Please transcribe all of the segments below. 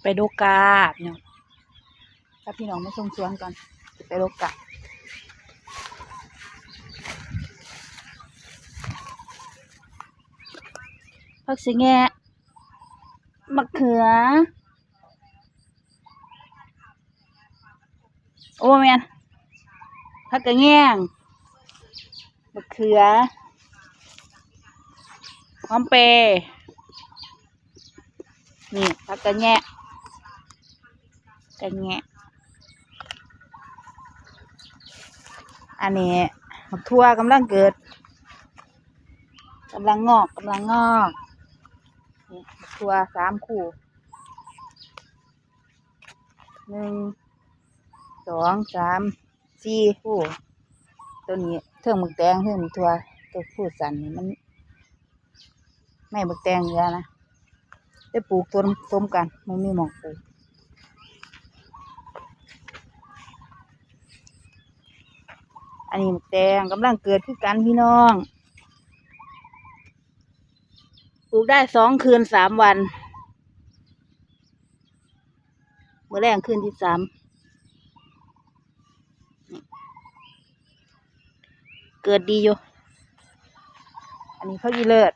ไปโลกาเนาะถ้าพี่น้องมาส่งสวนก่อนไปโลกาผักสิแงะมะเขือโอ้แม่นผักกระแยงมะเขือหอมเปรย์นี่ผักกระแยะอันนี้ผักทั่วกำลังเกิดกำลังงอกนี่ผักทั่ว3 คู่ 1 2 3 4 คู่ตัวนี้เทิงหมึกแดงเทิงหมึกทั่วตัวคู่สันนี่มันไม่หมึกแดงเยอะนะได้ปลูกตัวต้มกันมันมีหมอกปลูกอันนี้หมึกแดงกำลังเกิดขึ้นกันพี่น้องปลูกได้2 คืน 3 วันเมื่อแรงคืนที่ 3เกิดดีอยู่อันนี้ผักอีเลิศ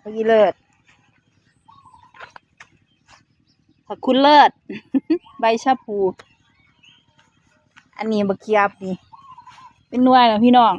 ผักคุณเลิศ ใบชะพู อันนี้บักเขียบนี่เป็นหน่วยนะพี่น้อง